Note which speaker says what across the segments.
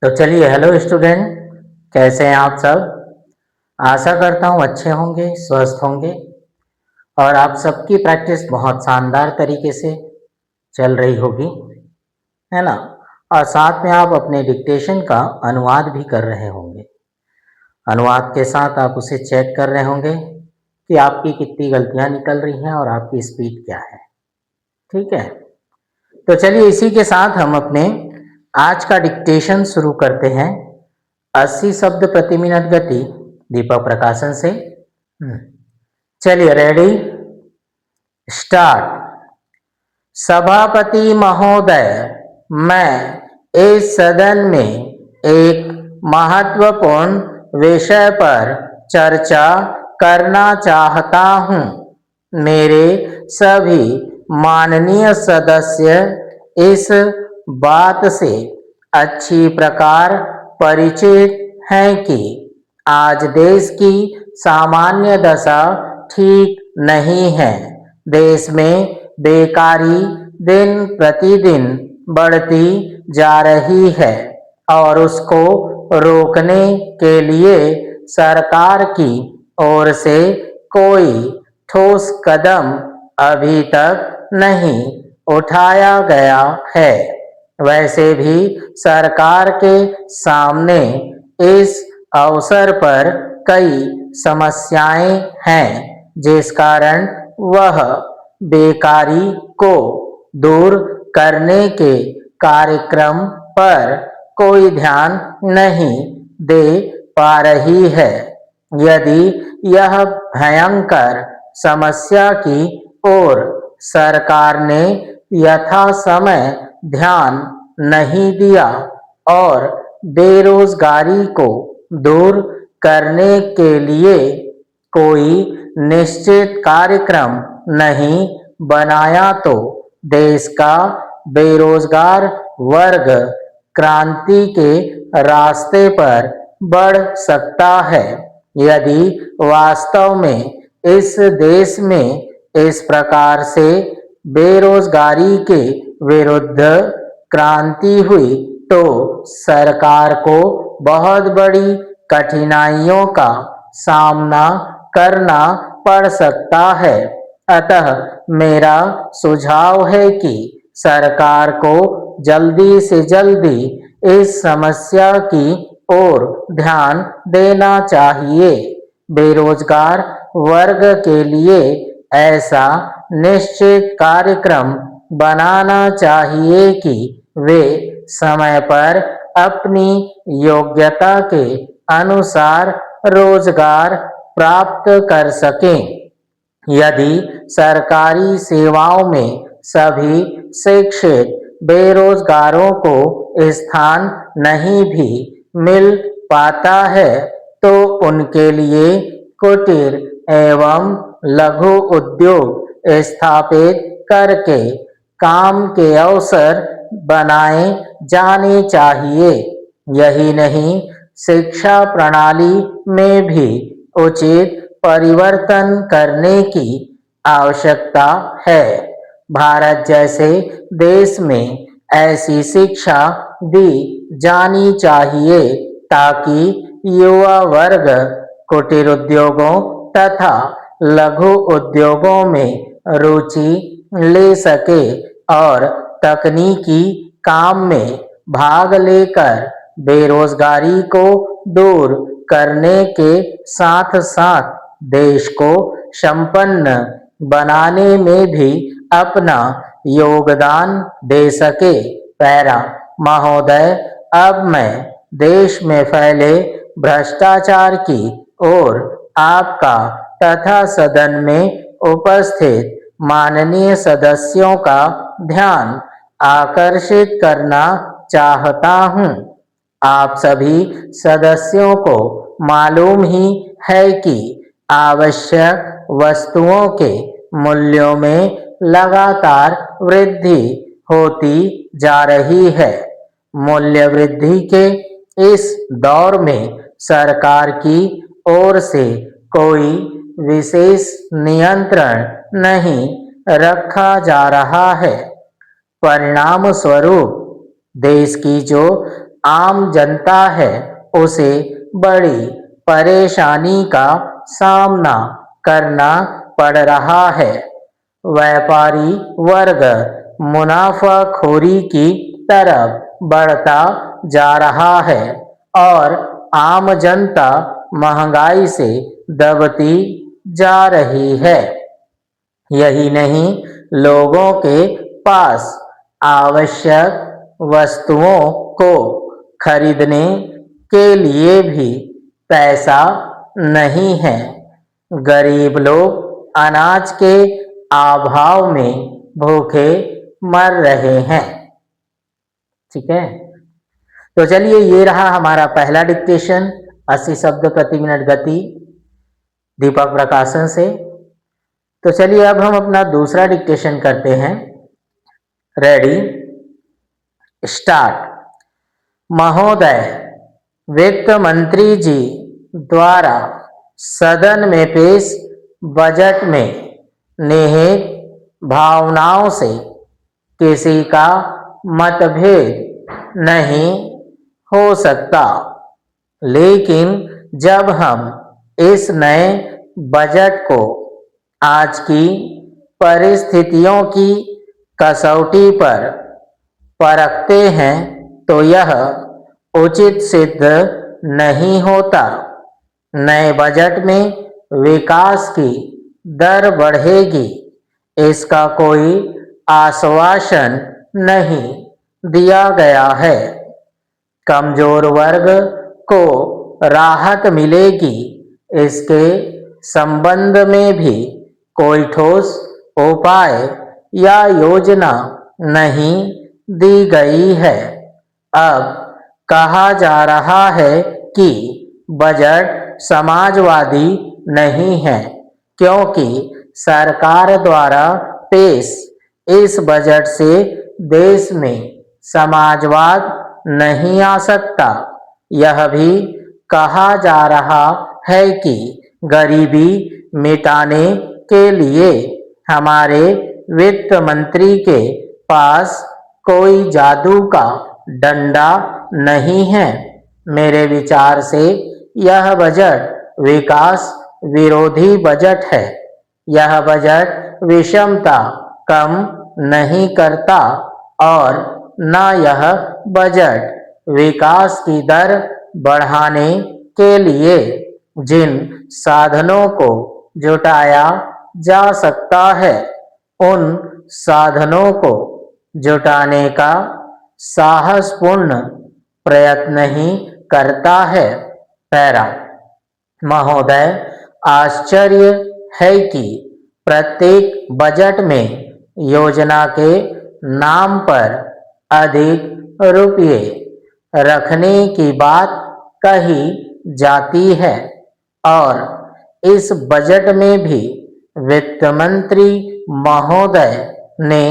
Speaker 1: तो चलिए, hello student, कैसे हैं आप सब। आशा करता हूँ अच्छे होंगे, स्वस्थ होंगे और आप सबकी प्रैक्टिस बहुत शानदार तरीके से चल रही होगी, है ना। और साथ में आप अपने डिक्टेशन का अनुवाद भी कर रहे होंगे। अनुवाद के साथ आप उसे चेक कर रहे होंगे कि आपकी कितनी गलतियाँ निकल रही हैं और आपकी स्पीड क्या है। ठीक है, तो चलिए इसी के साथ हम अपने आज का डिक्टेशन शुरू करते हैं। 80 शब्द प्रति मिनट गति, दीपक प्रकाशन से। चलिए, रेडी, स्टार्ट। सभापति महोदय, मैं इस सदन में एक महत्वपूर्ण विषय पर चर्चा करना चाहता हूँ। मेरे सभी माननीय सदस्य इस बात से अच्छी प्रकार परिचित हैं कि आज देश की सामान्य दशा ठीक नहीं है। देश में बेकारी दिन प्रतिदिन बढ़ती जा रही है और उसको रोकने के लिए सरकार की ओर से कोई ठोस कदम अभी तक नहीं उठाया गया है। वैसे भी सरकार के सामने इस अवसर पर कई समस्याएं हैं, जिस कारण वह बेकारी को दूर करने के कार्यक्रम पर कोई ध्यान नहीं दे पा रही है। यदि यह भयंकर समस्या की ओर सरकार ने यथासमय ध्यान नहीं दिया और बेरोजगारी को दूर करने के लिए कोई निश्चित कार्यक्रम नहीं बनाया, तो देश का बेरोजगार वर्ग क्रांति के रास्ते पर बढ़ सकता है। यदि वास्तव में इस देश में इस प्रकार से बेरोजगारी के विरुद्ध क्रांति हुई तो सरकार को बहुत बड़ी कठिनाइयों का सामना करना पड़ सकता है। अतः मेरा सुझाव है कि सरकार को जल्दी से जल्दी इस समस्या की ओर ध्यान देना चाहिए। बेरोजगार वर्ग के लिए ऐसा निश्चित कार्यक्रम बनाना चाहिए कि वे समय पर अपनी योग्यता के अनुसार रोजगार प्राप्त कर सकें। यदि सरकारी सेवाओं में सभी शिक्षित बेरोजगारों को स्थान नहीं भी मिल पाता है तो उनके लिए कुटीर एवं लघु उद्योग स्थापित करके काम के अवसर बनाए जाने चाहिए। यही नहीं, शिक्षा प्रणाली में भी उचित परिवर्तन करने की आवश्यकता है। भारत जैसे देश में ऐसी शिक्षा दी जानी चाहिए ताकि युवा वर्ग कुटीर उद्योगों तथा लघु उद्योगों में रुचि ले सके और तकनीकी काम में भाग लेकर बेरोजगारी को दूर करने के साथ साथ देश को संपन्न बनाने में भी अपना योगदान दे सके। पैरा महोदय, अब मैं देश में फैले भ्रष्टाचार की ओर आपका तथा सदन में उपस्थित माननीय सदस्यों का ध्यान आकर्षित करना चाहता हूँ। आप सभी सदस्यों को मालूम ही है कि आवश्यक वस्तुओं के मूल्यों में लगातार वृद्धि होती जा रही है। मूल्य वृद्धि के इस दौर में सरकार की ओर से कोई विशेष नियंत्रण नहीं रखा जा रहा है। परिणाम स्वरूप देश की जो आम जनता है उसे बड़ी परेशानी का सामना करना पड़ रहा है। व्यापारी वर्ग मुनाफाखोरी की तरफ बढ़ता जा रहा है और आम जनता महंगाई से दबती जा रही है। यही नहीं, लोगों के पास आवश्यक वस्तुओं को खरीदने के लिए भी पैसा नहीं है। गरीब लोग अनाज के अभाव में भूखे मर रहे हैं। ठीक है, तो चलिए ये रहा हमारा पहला डिक्टेशन, 80 शब्द प्रति मिनट गति, दीपक प्रकाशन से। तो चलिए अब हम अपना दूसरा डिक्टेशन करते हैं। Ready, start. महोदय, वित्त मंत्री जी द्वारा सदन में पेश बजट में निहित भावनाओं से किसी का मतभेद नहीं हो सकता, लेकिन जब हम इस नए बजट को आज की परिस्थितियों की कसौटी पर परखते हैं तो यह उचित सिद्ध नहीं होता। नए बजट में विकास की दर बढ़ेगी, इसका कोई आश्वासन नहीं दिया गया है। कमजोर वर्ग को राहत मिलेगी, इसके संबंध में भी कोई ठोस उपाय या योजना नहीं दी गई है। अब कहा जा रहा है कि बजट समाजवादी नहीं है, क्योंकि सरकार द्वारा पेश इस बजट से देश में समाजवाद नहीं आ सकता। यह भी कहा जा रहा है कि गरीबी मिटाने के लिए हमारे वित्त मंत्री के पास कोई जादू का डंडा नहीं है। मेरे विचार से यह बजट विकास विरोधी बजट है। यह बजट विषमता कम नहीं करता और न यह बजट विकास की दर बढ़ाने के लिए जिन साधनों को जुटाया जा सकता है उन साधनों को जुटाने का साहसपूर्ण प्रयत्न ही करता है। पैरा, महोदय, आश्चर्य है कि प्रत्येक बजट में योजना के नाम पर अधिक रुपये रखने की बात कही जाती है और इस बजट में भी वित्त मंत्री महोदय ने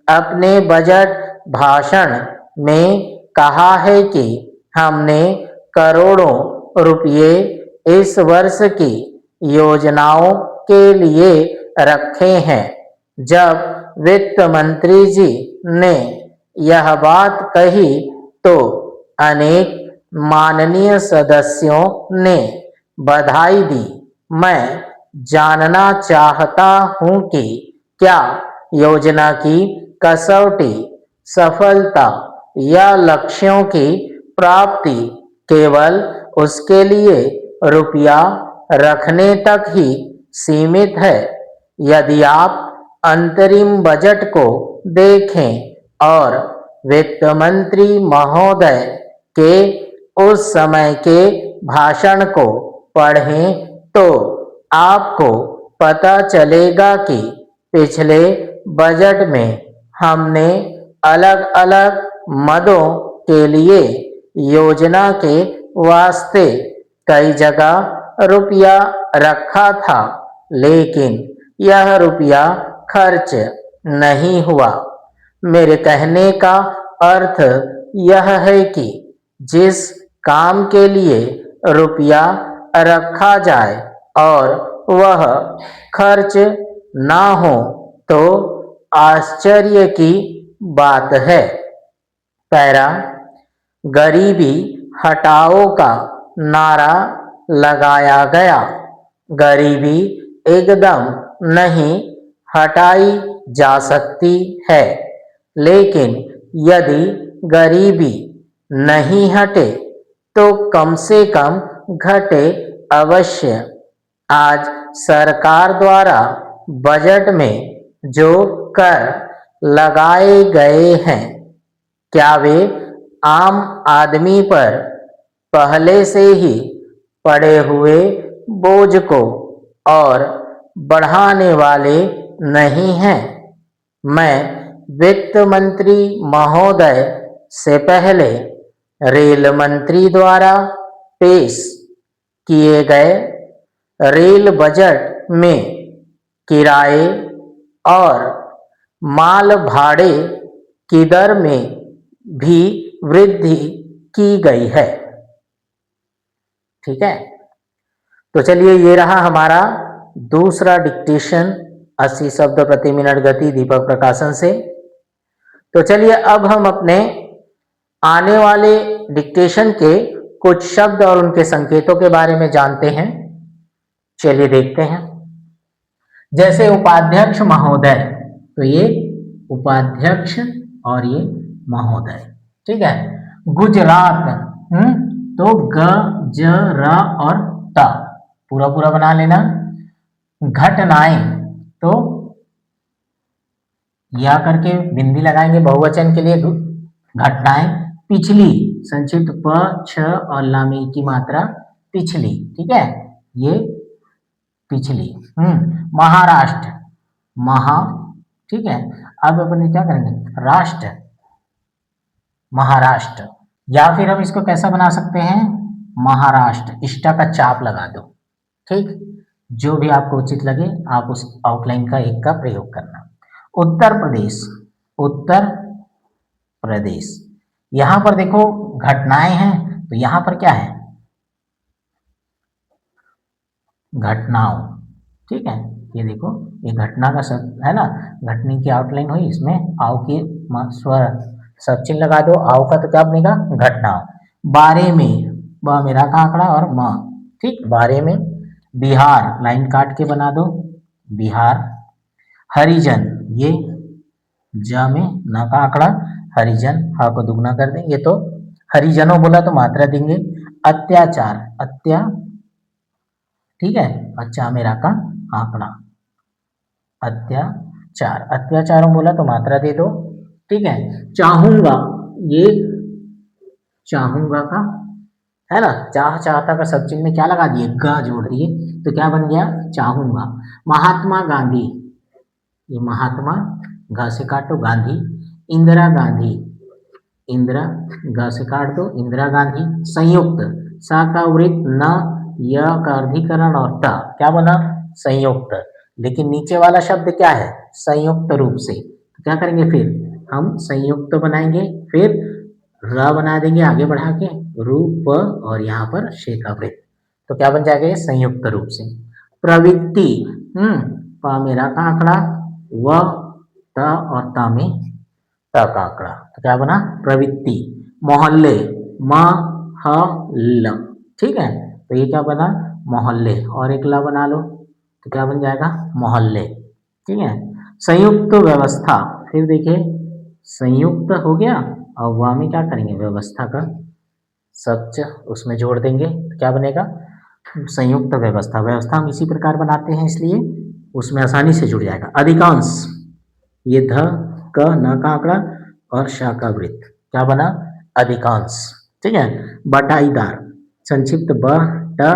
Speaker 1: अपने बजट भाषण में कहा है कि हमने करोड़ों रुपये इस वर्ष की योजनाओं के लिए रखे हैं। जब वित्त मंत्री जी ने यह बात कही तो अनेक माननीय सदस्यों ने बधाई दी। मैं जानना चाहता हूं कि क्या योजना की कसौटी सफलता या लक्ष्यों की प्राप्ति केवल उसके लिए रुपया रखने तक ही सीमित है। यदि आप अंतरिम बजट को देखें और वित्त मंत्री महोदय के उस समय के भाषण को पढ़ें तो आपको पता चलेगा कि पिछले बजट में हमने अलग अलग मदों के लिए योजना के वास्ते कई जगह रुपया रखा था, लेकिन यह रुपया खर्च नहीं हुआ। मेरे कहने का अर्थ यह है कि जिस काम के लिए रुपया रखा जाए और वह खर्च ना हो तो आश्चर्य की बात है। पैरा, गरीबी हटाओ का नारा लगाया गया। गरीबी एकदम नहीं हटाई जा सकती है, लेकिन यदि गरीबी नहीं हटे तो कम से कम घटे अवश्य। आज सरकार द्वारा बजट में जो कर लगाए गए हैं, क्या वे आम आदमी पर पहले से ही पड़े हुए बोझ को और बढ़ाने वाले नहीं हैं? मैं वित्त मंत्री महोदय से पहले रेल मंत्री द्वारा पेश किए गए रेल बजट में किराए और माल भाड़े की दर में भी वृद्धि की गई है। ठीक है, तो चलिए ये रहा हमारा दूसरा डिक्टेशन 80 शब्द प्रति मिनट गति दीपक प्रकाशन से। तो चलिए अब हम अपने आने वाले डिक्टेशन के कुछ शब्द और उनके संकेतों के बारे में जानते हैं। चलिए देखते हैं। जैसे उपाध्यक्ष महोदय, तो ये उपाध्यक्ष और ये महोदय। ठीक है। गुजरात, तो ग ज र और त पूरा पूरा बना लेना। घटनाएं, तो या करके बिंदी लगाएंगे बहुवचन के लिए घटनाएं। पिछली, संक्षिप्त प छ और लामी की मात्रा पिछली। ठीक है, ये पिछली। महाराष्ट्र, महा। ठीक है, अब अपन क्या करेंगे, राष्ट्र, महाराष्ट्र। या फिर हम इसको कैसा बना सकते हैं, महाराष्ट्र, इष्टा का चाप लगा दो। ठीक, जो भी आपको उचित लगे आप उस आउटलाइन का एक का प्रयोग करना। उत्तर प्रदेश, उत्तर प्रदेश। यहां पर देखो घटनाएं हैं, तो यहां पर क्या है, घटनाओं। ठीक है, ये देखो ये घटना का शब्द है ना, घटने की आउटलाइन हुई, इसमें आओ की स्वर सब चिन्ह लगा दो। आओ का तो क्या बनेगा, घटना। बारे में, ब मेरा का आंकड़ा और म। ठीक, बारे में। बिहार, लाइन काट के बना दो, बिहार। हरिजन, ये ज में न का आंकड़ा, हरिजन, हा को दुगना कर दें, ये तो हरिजनों बोला तो मात्रा देंगे। अत्याचार, ठीक है, अच्छा मेरा का आंकड़ा, अत्याचार, अत्याचारों बोला तो मात्रा दे दो। ठीक है। चाहूंगा, ये चाहूंगा का है ना, चाह चाहता का सब चिन्ह में क्या लगा दिए, ग जोड़ दिए, तो क्या बन गया, चाहूंगा। महात्मा गांधी, ये महात्मा, घ से काटो, गांधी। इंदिरा गांधी, इंदिरा, ग से काट दो, इंदिरा गांधी। संयुक्त, सा का वृत्त, न, य का अर्धीकरण और त, क्या बना, संयुक्त। लेकिन नीचे वाला शब्द क्या है, संयुक्त रूप से, तो क्या करेंगे फिर हम संयुक्त बनाएंगे, फिर र बना देंगे आगे बढ़ा के, रूप और यहाँ पर शे का वृत्त, तो क्या बन जाएगा, संयुक्त रूप से। प्रवृत्ति, प मेरा का आंकड़ा, व त और त में त का आंकड़ा, तो क्या बना, प्रवृत्ति। मोहल्ले, म ह ल, ठीक है, तो ये क्या बना, मोहल्ले, और एक ला बना लो, तो क्या बन जाएगा, मोहल्ले। ठीक है। संयुक्त व्यवस्था, फिर देखिए संयुक्त हो गया और वहां में क्या करेंगे, व्यवस्था का शब्द उसमें जोड़ देंगे, तो क्या बनेगा, संयुक्त व्यवस्था। व्यवस्था हम इसी प्रकार बनाते हैं, इसलिए उसमें आसानी से जुड़ जाएगा। अधिकांश, ये ध क न का आंकड़ा और शा का वृत्त, क्या बना, अधिकांश। ठीक है। बटाईदार, संक्षिप्त ब ट,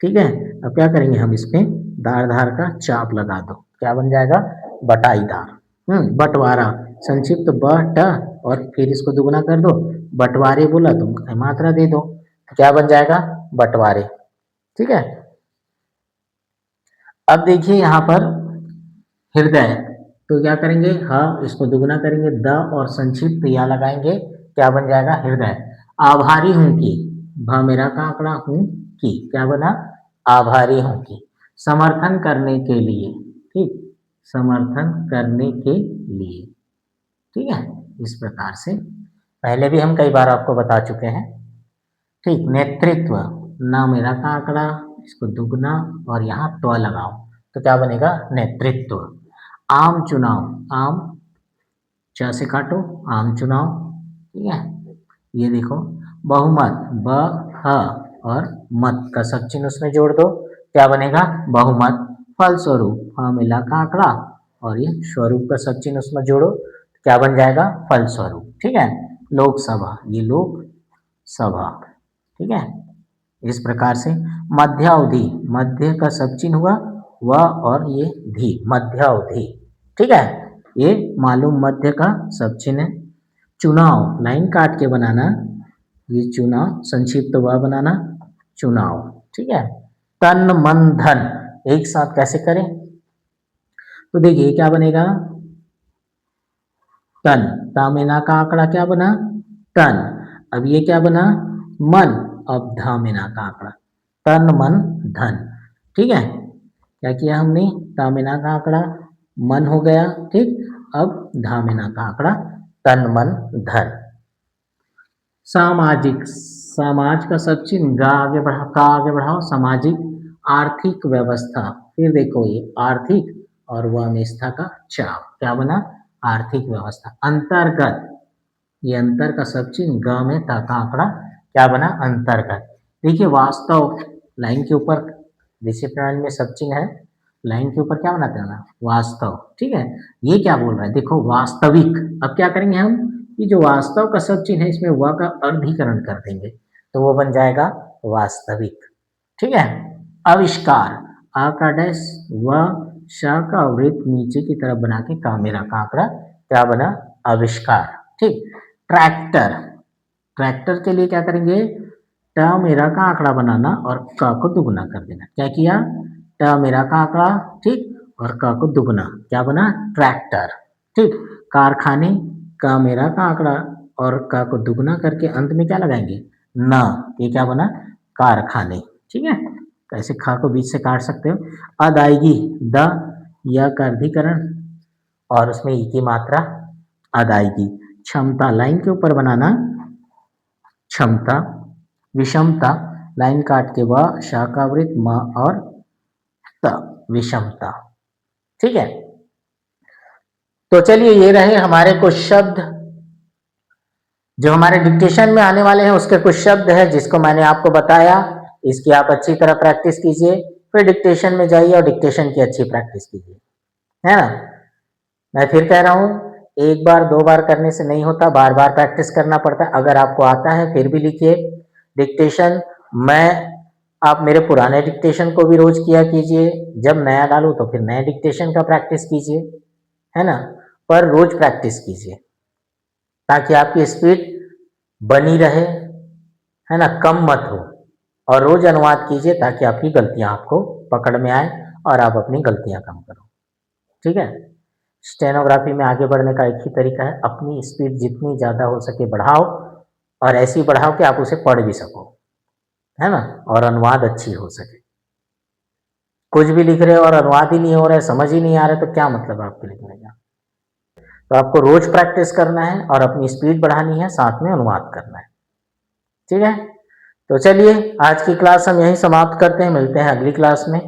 Speaker 1: ठीक है। अब क्या करेंगे हम, इसमें दार धार का चाप लगा दो, क्या बन जाएगा, बटाईदार। बंटवारा, संक्षिप्त ब ट और फिर इसको दुगना कर दो, बंटवारे बोला तुम मात्रा दे दो, तो क्या बन जाएगा, बंटवारे। ठीक है। अब देखिए यहाँ पर हृदय, तो क्या करेंगे, हाँ इसको दुगना करेंगे, द और संक्षिप्त या लगाएंगे, क्या बन जाएगा, हृदय। आभारी हूं की, भ मेरा का आंकड़ा, हूं की, क्या बना, आभारी हूं की। समर्थन करने के लिए, ठीक, समर्थन करने के लिए। ठीक है, इस प्रकार से पहले भी हम कई बार आपको बता चुके हैं। ठीक, नेतृत्व, ना मेरा का आंकड़ा, इसको दुगना और यहाँ त्व लगाओ तो क्या बनेगा? नेतृत्व। आम चुनाव, आम च से काटो, आम चुनाव, ठीक है। ये देखो, बहुमत, ब ह और मत का सब चिन्ह उसमें जोड़ दो, क्या बनेगा? बहुमत। फलस्वरूप, हाँ मिला का आंकड़ा और ये स्वरूप का सब चिन्ह उसमें जोड़ो, क्या बन जाएगा? फलस्वरूप, ठीक है। लोकसभा, ये लोक सभा, ठीक है। इस प्रकार से मध्यावधि, मध्य का सब चिन्ह हुआ व और ये धी, मध्यावधि, ठीक है। ये मालूम मध्य का सब चिन्ह है। चुनाव, लाइन काट के बनाना, ये चुनाव, संक्षिप्त व बनाना, चुनाव, ठीक है। तन मन धन, एक साथ कैसे करें? तो देखिए क्या बनेगा? तन, तामेना का आंकड़ा क्या बना? तन। अब ये क्या बना? मन। अब धामेना का आंकड़ा, तन मन धन, ठीक है। क्या किया हमने? तामेना का आंकड़ा मन हो गया, ठीक। अब धामेना का आंकड़ा तन मन धन। सामाजिक, समाज का सब चिन्ह गा आगे बढ़ा, का आगे बढ़ाओ, सामाजिक। आर्थिक व्यवस्था, फिर देखो ये आर्थिक और वह में स्था का चाव, क्या बना? आर्थिक व्यवस्था। अंतर्गत, ये अंतर का सब चिन्ह ग में ता का आंकड़ा, क्या बना? अंतर्गत। देखिए वास्तव, लाइन के ऊपर ऋषि प्रणाली में सब चिन्ह है, लाइन के ऊपर क्या बनाते हैं ना? वास्तव, ठीक है। ये क्या बोल रहा है? देखो वास्तविक। अब क्या करेंगे हम? ये जो वास्तव का सब चिन्ह है इसमें व का अर्धीकरण कर देंगे तो वो बन जाएगा वास्तविक, ठीक है। आविष्कार, आ का डैश व श का वृत्त नीचे की तरफ बना के कामेरा का आंकड़ा, क्या बना? आविष्कार, ठीक। ट्रैक्टर, ट्रैक्टर के लिए क्या करेंगे? ट मेरा का आंकड़ा बनाना और क को दुगना कर देना। क्या किया? ट मेरा का आंकड़ा, ठीक, और क को दुगना, क्या बना? ट्रैक्टर, ठीक। कारखाने, क मेरा का आंकड़ा और क को दुगना करके अंत में क्या लगाएंगे? न, ये क्या बना? कारखाने, ठीक है। कैसे ख को बीच से काट सकते हो। अदायगी, द य का अर्धीकरण और उसमें ई की मात्रा, अदायगी। क्षमता, लाइन के ऊपर बनाना, क्षमता। विषमता, लाइन काट के व शाकावृत म और त, विषमता, ठीक है। तो चलिए ये रहे हमारे कुछ शब्द जो हमारे डिक्टेशन में आने वाले हैं, उसके कुछ शब्द है जिसको मैंने आपको बताया। इसकी आप अच्छी तरह प्रैक्टिस कीजिए, फिर डिक्टेशन में जाइए और डिक्टेशन की अच्छी प्रैक्टिस कीजिए, है ना। मैं फिर कह रहा हूँ, एक बार दो बार करने से नहीं होता, बार बार प्रैक्टिस करना पड़ता है। अगर आपको आता है फिर भी लिखिए डिक्टेशन। आप मेरे पुराने डिक्टेशन को भी रोज किया कीजिए, जब नया डालूं तो फिर नए डिक्टेशन का प्रैक्टिस कीजिए, है ना। पर रोज प्रैक्टिस कीजिए ताकि आपकी स्पीड बनी रहे, है ना, कम मत हो। और रोज अनुवाद कीजिए ताकि आपकी गलतियां आपको पकड़ में आए और आप अपनी गलतियां कम करो, ठीक है। स्टेनोग्राफी में आगे बढ़ने का एक ही तरीका है, अपनी स्पीड जितनी ज़्यादा हो सके बढ़ाओ और ऐसी बढ़ाओ कि आप उसे पढ़ भी सको, है ना, और अनुवाद अच्छी हो सके। कुछ भी लिख रहे हो और अनुवाद ही नहीं हो रहा है, समझ ही नहीं आ रहा है, तो क्या मतलब आपके लिखने का। तो आपको रोज प्रैक्टिस करना है और अपनी स्पीड बढ़ानी है, साथ में अनुवाद करना है, ठीक है। तो चलिए आज की क्लास हम यहीं समाप्त करते हैं, मिलते हैं अगली क्लास में।